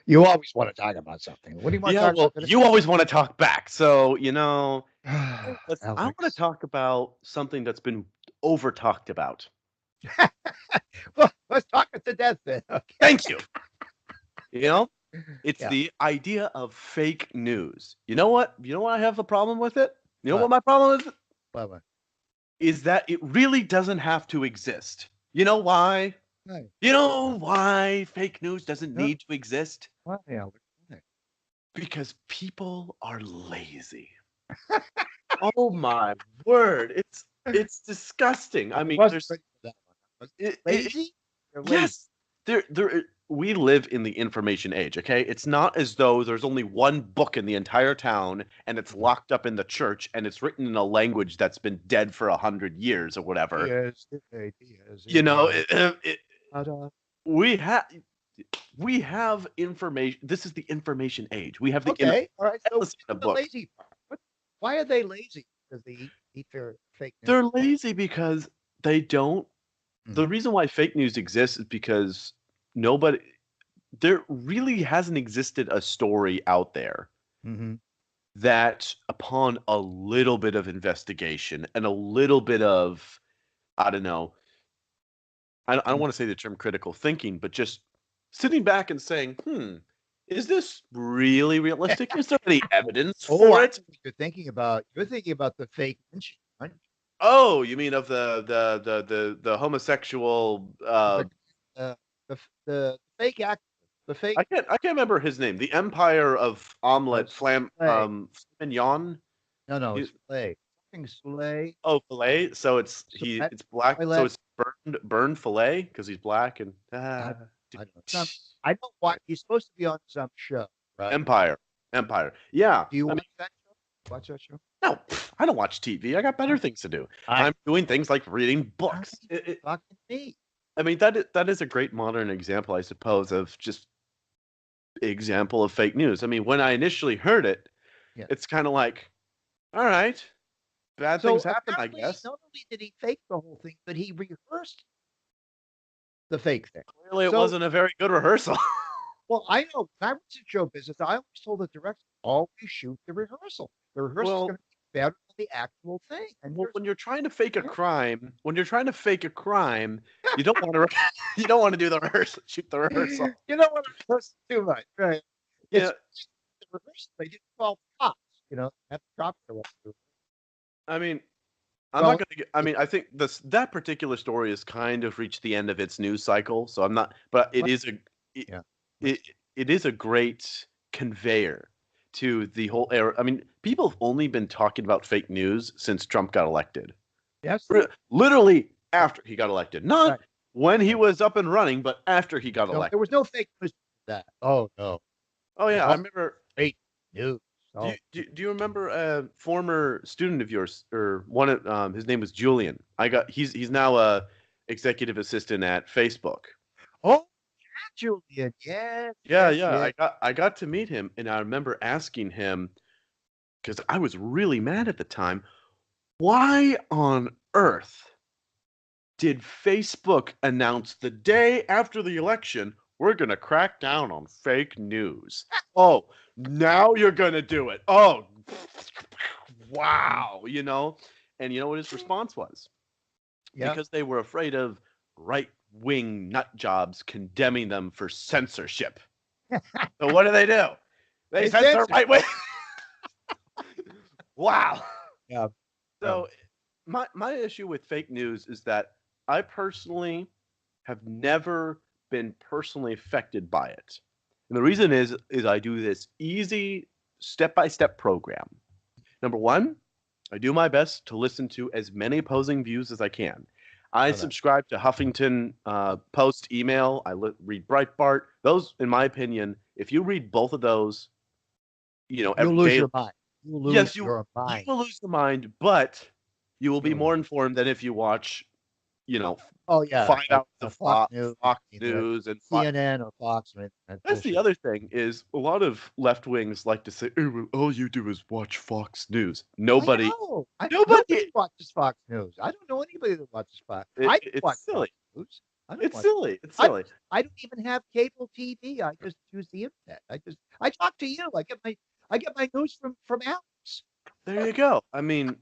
You always want to talk about something. What do you want to Yeah, talk well, about today? you always want to talk back. So, I want to Alex. talk about something that's been over talked about. Well, let's talk it to death then. Okay. Thank you. You know, it's Yeah. the idea of fake news. You know what? You know what I have a problem with it? You know what What? my problem is? What? Is that it really doesn't have to exist. You know why? What? You know why fake news doesn't No. need to exist? What, Alex? What? Because people are lazy. Oh my word! It's disgusting. I I mean, wasn't there's ready for that one. it Lazy? They're lazy. yes, there we live in the information age, okay? It's not as though there's only one book in the entire town and it's Mhm. locked up in the church and it's written in a language that's been dead for 100 years or whatever. Ideas, ideas, You know, ideas. Ta-da. we have we have information. This is the information age. We have the internet, Okay. All right. So endless what's amount of the books. lazy part? Why are they lazy? Because they eat their fake news. They're lazy because they don't. Mm-hmm. The reason why fake news exists is because nobody there really hasn't existed a story out there Mm-hmm. that upon a little bit of investigation and a little bit of I don't know, I don't want to say the term critical thinking, but just sitting back and saying, is this really realistic? Is there any evidence Oh, for I it? know what you're thinking about. You're thinking about the fake lynching, aren't Oh, you mean of the homosexual you? The fake actor, the fake I can't remember his name. The Empire of Omelette Flam Soleil. Mignon. No, He, it's Soleil. Something Soleil. oh, filet. So Soleil. it's black. So Soleil. it's burned filet because he's black and I, I don't know. I don't watch. He's supposed to be on some show, right? Empire. Yeah. Do you I watch mean, that show? Watch that show? no, I don't watch TV. I got better Oh, things to do. I. I'm doing things like reading How books. many fucking me? I mean, that is a great modern example, I suppose, of just example of fake news. I mean, when I initially heard it, Yeah. it's kind of like, all right, bad So things happen, I apparently, guess. not only did he fake the whole thing, but he rehearsed the fake thing. Clearly, it So, wasn't a very good rehearsal. well, I know when I was in show business, I always told the director, always shoot the rehearsal. The rehearsal is well, going to be better than the actual thing. And well, here's when you're trying to fake a yeah. crime, you don't want to you don't want to do the rehearsal, shoot the rehearsal. You don't want to rehearse too much, right? Yeah, It's the rehearsal. They didn't call the cops. Have the cops show up. I mean, I'm not Well, gonna get. I mean, I think this that particular story has kind of reached the end of its news cycle, so I'm not. But well, it, yeah. it, it is a great conveyor to the whole era. I mean, people have only been talking about fake news since Trump got elected. Yes. Literally after he got elected, not Right. when he Right. was up and running, but after he got No, there was elected. no fake news for that. Oh no. Oh It was yeah, I all remember. fake news. Do you, Oh, do you remember a former student of yours, or one of his name was Julian? He's now a executive assistant at Facebook. oh, Julian. Yes, Yeah, yes, yeah, yes. I got to meet him, and I remember asking him because I was really mad at the time. Why on earth did Facebook announce the day after the election we're gonna crack down on fake news? Oh, now you're gonna do it. Oh, wow, And you know what his response was? Yeah. Because they were afraid of right wing nut jobs condemning them for censorship. So what do? They They censor censored. right wing. Wow. Yeah. Yeah. So my issue with fake news is that I personally have never been personally affected by it. And the reason is I do this easy step-by-step program. Number 1, I do my best to listen to as many opposing views as I can. I Know that. subscribe to Huffington Post email. Read Breitbart. Those, in my opinion, if you read both of those, You'll every lose day, your mind. You'll yes, lose your you mind. will lose the mind, but you will be You'll more lose. informed than if you watch, you know, Oh yeah, 5 hours of Fox News, Fox either News and CNN or Fox. I mean, that that's the bullshit. other thing is a lot of left wings like to say, "Oh, well, all you do is watch Fox News." I Nobody, know. nobody. Nobody watches Fox News. I don't know anybody that watches Fox. I do It's watch Fox silly. News. I don't It's watch. silly. It's I silly. I don't even have cable TV. I just use the internet. I talk to you. I get my news from Alex. There you go. I mean,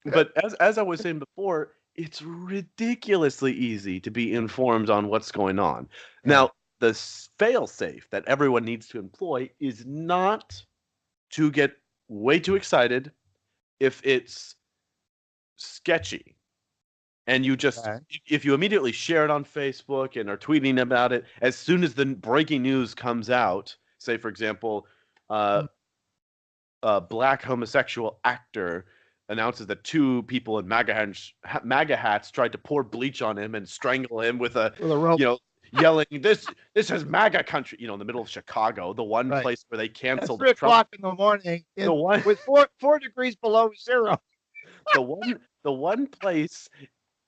but as I was saying before, it's ridiculously easy to be informed on what's going on. Yeah. Now, the fail safe that everyone needs to employ is not to get way too excited if it's sketchy. And you just, Okay. if you immediately share it on Facebook and are tweeting about it, as soon as the breaking news comes out, say, for example, uh, Mm. a black homosexual actor announces that two people in MAGA hats tried to pour bleach on him and strangle him with a, With a rope. you know, yelling, this is MAGA country, in the middle of Chicago, the one Right. place where they At canceled 3 o'clock Trump, in the morning, the one, with four degrees below zero. the one place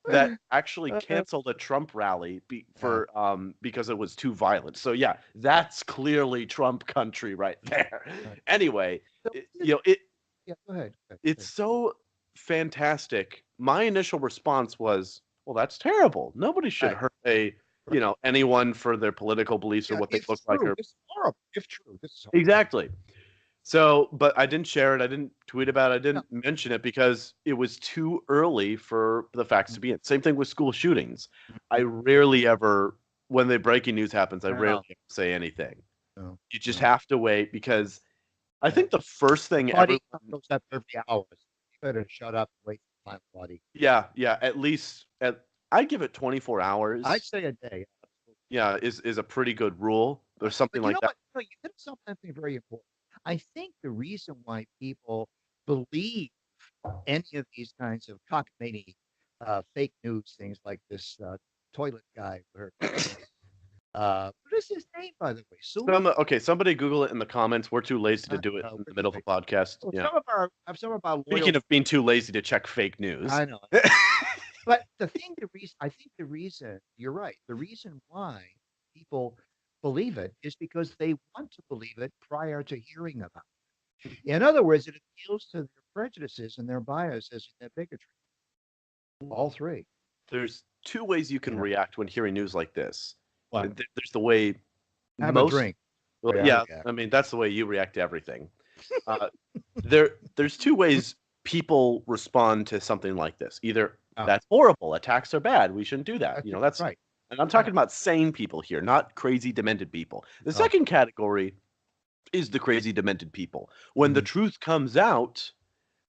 that actually Uh, canceled a Trump rally yeah. because it was too violent. So yeah, that's clearly Trump country right there. Right. Anyway, So, yeah. Go ahead. Go ahead. it's so fantastic. My initial response was, well, that's terrible. Nobody should Right. hurt Right. anyone for their political beliefs or Yeah. what they It's look like true. or It's horrible. If true, this is horrible. exactly. So, but I didn't share it. I didn't tweet about it. I No. didn't mention it because it was too early for the facts to be in. Same thing with school shootings. I rarely ever, when the breaking news happens, I No. rarely say anything. No. You just No. have to wait because I Yeah. think the first The thing body everyone, goes up every hour. You better shut up and wait for my body. yeah, at least I give it 24 I'd hours. say a day. Yeah, is a pretty good rule or something But you like know that. what? No, you hit something very important. I think the reason why people believe any of these kinds of cockamamie fake news things like this toilet guy, what is his name, by the way? Sullivan? Okay, somebody Google it in the comments. We're too lazy to do it in the We're too middle of a late. podcast. Well, Yeah. some of our loyal. Speaking of being too lazy to check fake news. I know. But I think the reason, you're right, the reason why people believe it is because they want to believe it prior to hearing about it. In other words, it appeals to their prejudices and their biases and their bigotry. All three. There's two ways you can Yeah. react when hearing news like this. What? There's the way Have a most, drink. well, Yeah, yeah, yeah. I mean, that's the way you react to everything. Uh, there's two ways people respond to something like this. Either Oh, that's horrible, attacks are bad, we shouldn't do that. That's right. and I'm talking about sane people here, not crazy demented people. The Oh, second category is the crazy demented people. When the mhm. truth comes out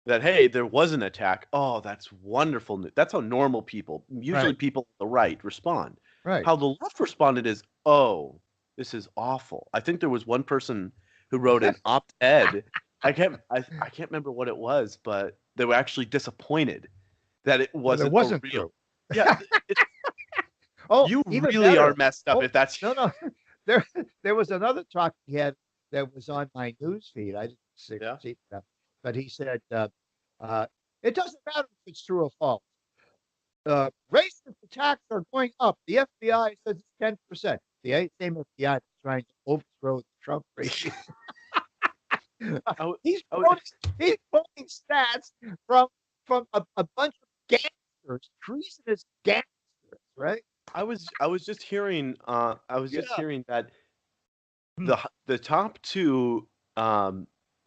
that hey, there was an attack, oh, that's wonderful news. That's how normal people, usually Right. people on the right, respond. Right. How the left responded is, oh, this is awful. I think there was one person who wrote an op-ed. I can't remember what it was, but they were actually disappointed that it But it wasn't a wasn't real. true. Yeah, Oh, you even really are better. messed up Oh, if that's no. There was another talk he had that was on my news feed. I didn't yeah. see that, but he said, uh, "It doesn't matter if it's true or false. Racist attacks are going up. The FBI says it's 10%. The same FBI that's trying to overthrow the Trump regime." I would- he's I would- quoting, he's quoting stats from a bunch of gangsters, treasonous gangsters, right? I was just hearing Yeah. that Hmm. the top two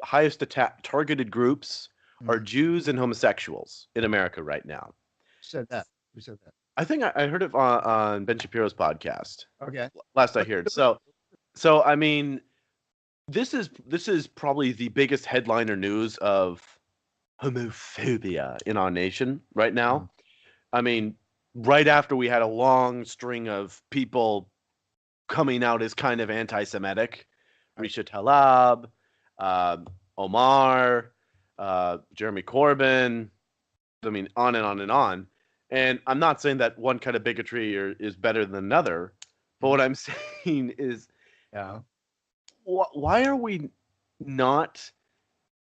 highest attack targeted groups are Mhm. Jews and homosexuals in America right now. Said that. Who said that? I think I heard it on Ben Shapiro's podcast Okay. last I heard. So I mean, this is probably the biggest headliner news of homophobia in our nation right now. Mhm. I mean, right after we had a long string of people coming out as kind of anti-Semitic, Right. Risha Tlaib, Omar, Jeremy Corbyn. I mean, on and on and on. And I'm not saying that one kind of bigotry is better than another, but what I'm saying is, Yeah. why are we not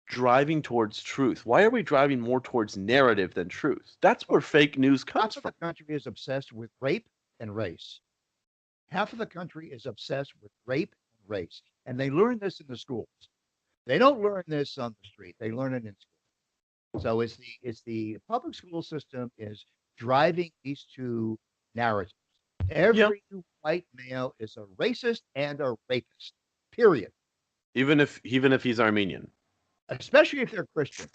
driving towards truth? Why are we driving more towards narrative than truth? That's where fake news comes Half of from. the country is obsessed with rape and race. Half of the country is obsessed with rape and race. And they learn this in the schools. They don't learn this on the street. They learn it in school. So it's the public school system is driving these two narratives. Yeah. Every white male is a racist and a rapist. Period. Even if he's Armenian. Especially if they're Christian.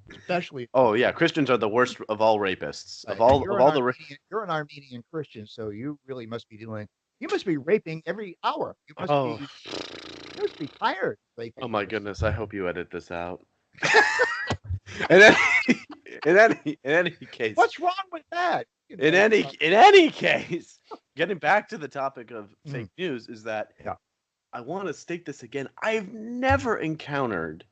Especially if they're Oh yeah, Christians are the worst of all rapists. Of and all of all the You're an Armenian Christian, so you really must be doing. You must be raping every hour. oh You must be tired of oh raping my others. goodness, I hope you edit this out. in any in any case, What's wrong with that? You in know, any case, getting back to the topic of mm, fake news is that yeah. I want to state this again. I've never encountered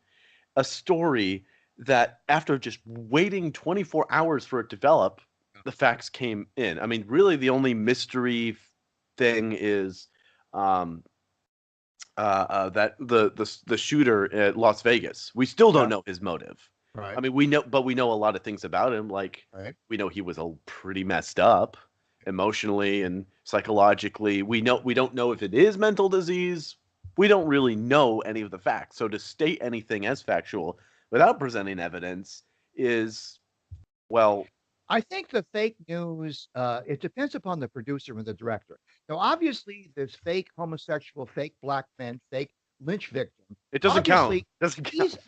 a story that after just waiting 24 hours for it to develop, the facts came in. I mean, really, the only mystery thing is um, that the shooter at Las Vegas. We still don't Yeah. know his motive. I Right. mean, we know a lot of things about him. Like Right. we know he was a pretty messed up emotionally and psychologically. We don't know if it is mental disease. We don't really know any of the facts. So to state anything as factual without presenting evidence is, well, I think the fake news, it depends upon the producer and the director. Now, obviously, there's fake homosexual, fake black men, fake lynch victim. it doesn't count. Obviously, Doesn't count.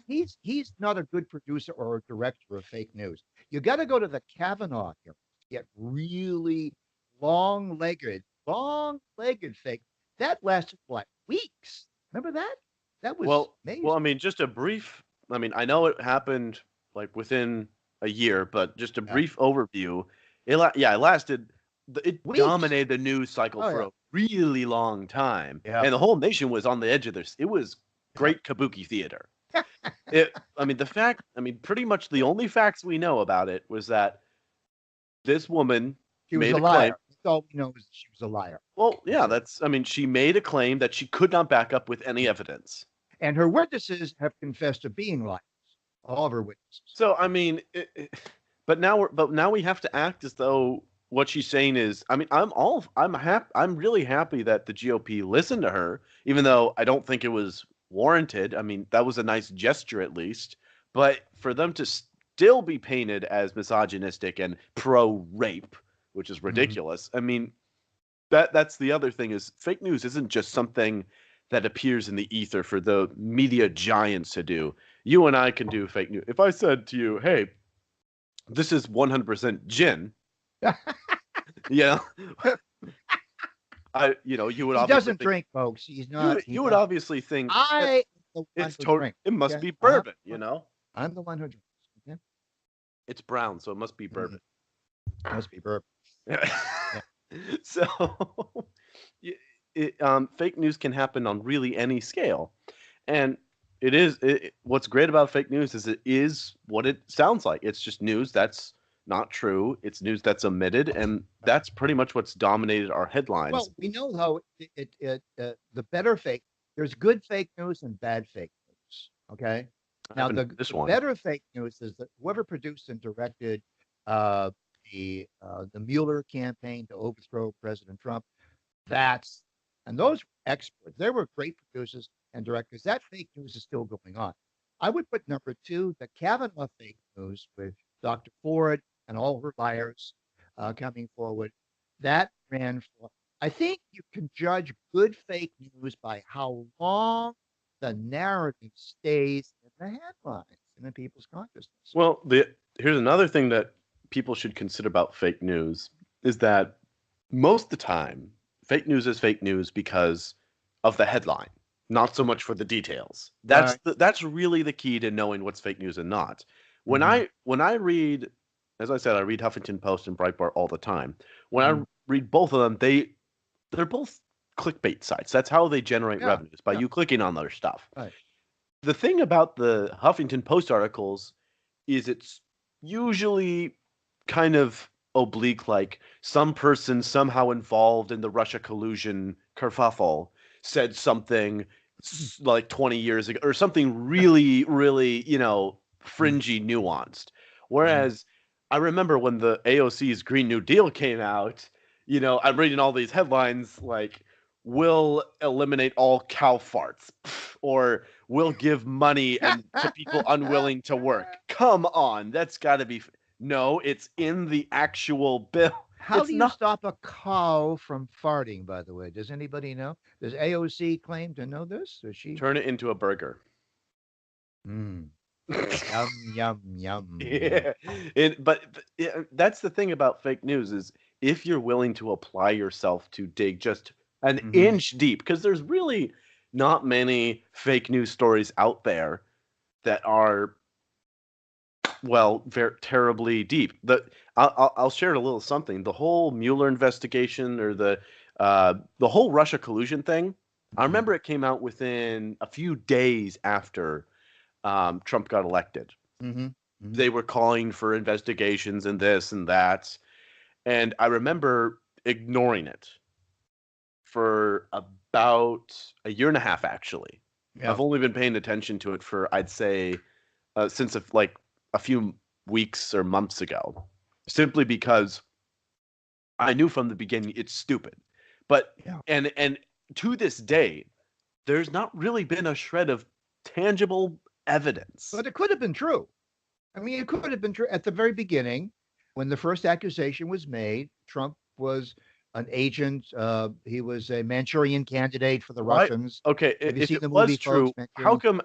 he's not a good producer or a director of fake news. You got to go to the Kavanaugh hearings, get really long-legged fake. That lasted like weeks. Remember that? That was Well, I amazing. mean, just a brief. I mean, I know it happened like within a year, but just a Yeah. brief overview. It lasted. It Weeks. dominated the news cycle Oh for yeah. a really long time, Yeah. and the whole nation was on the edge of this. It was Yeah. great kabuki theater. I mean, pretty much the only facts we know about it was that this woman She was a made a claim. liar. That's all we know is she was a liar. Well, That's yeah, it. I mean, she made a claim that she could not back up with any evidence. And her witnesses have confessed to being liars. All of her witnesses. So I mean, but now we have to act as though what she's saying is. I mean, I'm really happy that the GOP listened to her, even though I don't think it was warranted. I mean, that was a nice gesture at least. But for them to still be painted as misogynistic and pro rape, which is Mhm. ridiculous. I mean, that's the other thing is fake news isn't just something that appears in the ether for the media giants to do. You and I can do fake news. If I said to you, "Hey, this is 100% gin," you know, you would He obviously doesn't think drink, folks. He's not. He you would does. obviously think that I am the one it's who total. drinks. It must Okay. be bourbon. I'm the one who drinks. Okay. It's brown, so it must be Mhm. bourbon. Must be bourbon. Yeah. So, fake news can happen on really any scale, and what's great about fake news is it is what it sounds like. It's just news that's not true. It's news that's omitted, and that's pretty much what's dominated our headlines. Well, we know how the better fake. There's good fake news and bad fake news. Okay. I Now haven't the this the one. better fake news is that whoever produced and directed uh, the Mueller campaign to overthrow President Trump. That's and those experts. They were great producers and directors. That fake news is still going on. I would put number two the Kavanaugh fake news with Dr. Ford and all her liars coming forward. That ran for. I think you can judge good fake news by how long the narrative stays in the headlines and in people's consciousness. Well, here's another thing that people should consider about fake news is that most of the time, fake news is fake news because of the headline, not so much for the details. Right. That's really the key to knowing what's fake news and not. When Mm-hmm. I read, as I said, I read Huffington Post and Breitbart all the time. When Mm-hmm. I read both of them, they're both clickbait sites. That's how they generate Yeah. revenues by Yeah. you clicking on their stuff. Right. The thing about the Huffington Post articles is it's usually kind of oblique, like some person somehow involved in the Russia collusion kerfuffle said something like 20 years ago or something really, really, fringy, nuanced. Mm-hmm. Whereas I remember when the AOC's Green New Deal came out, I'm reading all these headlines like, will eliminate all cow farts or will give money and to people unwilling to work. Come on, that's got to be no, it's in the actual bill. How It's do you not. stop a cow from farting, by the way? Does anybody know? Does AOC claim to know this? Does she? Turn it into a burger. Mm. Yum, yum, yum, yum. Yeah. But yeah, that's the thing about fake news is if you're willing to apply yourself to dig just an Hmm. inch deep, because there's really not many fake news stories out there that are well, very terribly deep. I'll share a little something. The whole Mueller investigation or the whole Russia collusion thing. I Hmm. remember it came out within a few days after Trump got elected. Hmm. Hmm. They were calling for investigations and this and that, and I remember ignoring it for about a year and a half. Actually, Yeah. I've only been paying attention to it for I'd say since like a few weeks or months ago, simply because I knew from the beginning it's stupid. But Yeah. and to this day, there's not really been a shred of tangible evidence. But it could have been true. I mean, it could have been true at the very beginning when the first accusation was made. Trump was an agent. He was a Manchurian candidate for the Right? Russians. Okay, Have you if seen it the movie, was folks? true, Manchurian.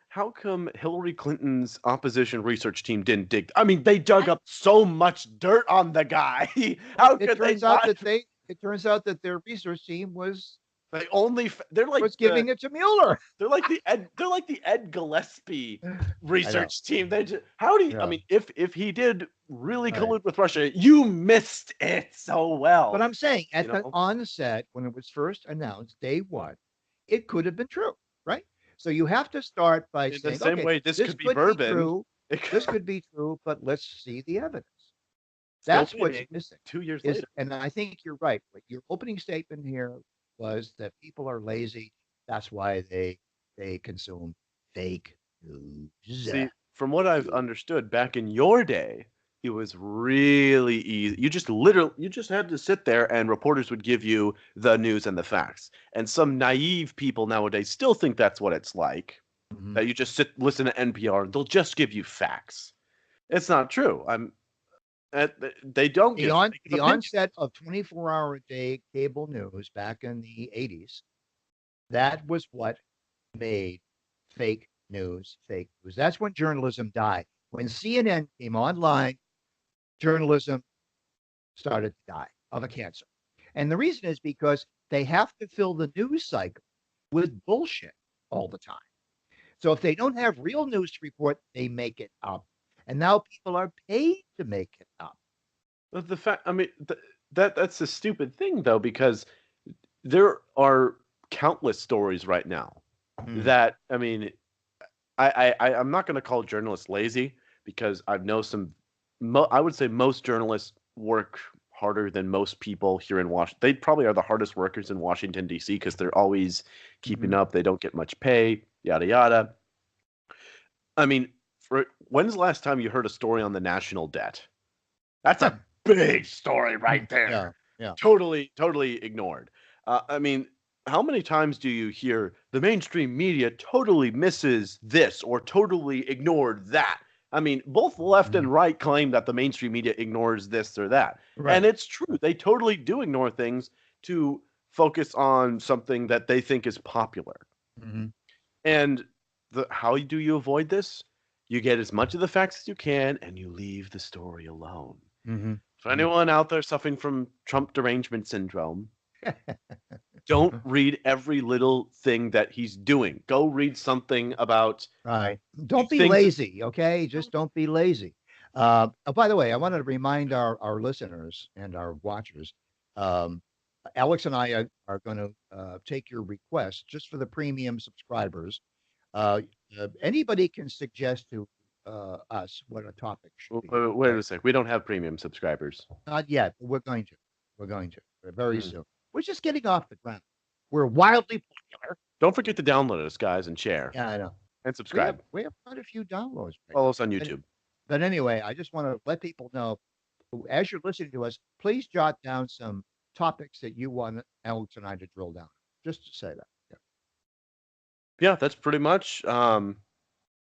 how come Hillary Clinton's opposition research team didn't dig? I mean, they dug up so much dirt on the guy. Well, How it could they turns out not? that they. It turns out that their research team They only they're like was giving it to Mueller. they're like the Ed Gillespie I know. research team. They just how do you, I Yeah. mean if he did really Right. collude with Russia, you missed it so But well. I'm saying You at the know, onset, when it was first announced, day one, it could have been true, right? So you have to start by in the saying, same okay, way this this could be could be bourbon, true. it This could be true, but let's see the evidence. still That's what's waiting missing. 2 years Is later. and I think you're right. But your opening statement here was that people are lazy. That's why they consume fake news. See, from what I've understood, back in your day, it was really easy. You just had to sit there and reporters would give you the news and the facts. And some naive people nowadays still think that's what it's like. Mhm. That you just listen to NPR and they'll just give you facts. It's not true. They don't give they give The opinions. onset of 24-hour a day cable news back in the 80s, that was what made fake news. That's when journalism died. When CNN came online, journalism started to die of a cancer. And the reason is because they have to fill the news cycle with bullshit all the time. So if they don't have real news to report, they make it up. And now people are paid to make it up. But the fact, I mean, that's a stupid thing though, because there are countless stories right now Mm. that I mean, I'm not going to call journalists lazy because I know I would say most journalists work harder than most people here in Washington. They probably are the hardest workers in Washington D.C. because they're always keeping Hmm. up. They don't get much pay, yada yada. I mean, when's the last time you heard a story on the national debt? That's a big story right Yeah, there. yeah. Totally ignored. I mean, how many times do you hear the mainstream media totally misses this or totally ignored that? I mean, both left Mhm. and right claim that the mainstream media ignores this or that. And Right. it's true. They totally do ignore things to focus on something that they think is popular. Hmm. And how do you avoid this? You get as much of the facts as you can and you leave the story alone. Hmm. For anyone out there suffering from Trump derangement syndrome, don't read every little thing that he's doing. Go read something about Right. Don't be things. lazy, okay? Just don't be lazy. Oh, by the way, I wanted to remind our listeners and our watchers. Um, Alex and I are going to take your request just for the premium subscribers. Uh, Anybody can suggest to us what a topic should be. Wait Okay, a sec. We don't have premium subscribers. not yet, but we're going to. We're going to very Hmm. soon. We're just getting off the ground. We're wildly popular. Don't forget to download us, guys, and share Yeah, I know. and subscribe. We have quite a few downloads right Follow now. us on But, YouTube. but anyway, I just want to let people know as you're listening to us, please jot down some topics that you want Alex and I to drill down. Just to say that. Yeah. Yeah, that's pretty much all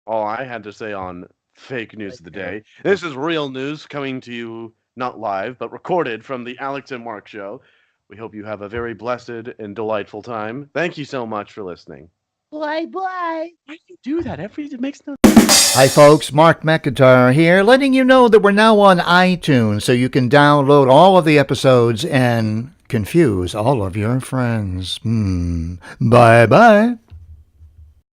I had to say on fake news Right of the there. day. This is real news coming to you not live, but recorded from the Alex and Mark Show. We hope you have a very blessed and delightful time. Thank you so much for listening. Bye bye. Why do you do that? It makes no. Hi, folks. Mark McIntyre here, letting you know that we're now on iTunes, so you can download all of the episodes and confuse all of your friends. Bye-bye.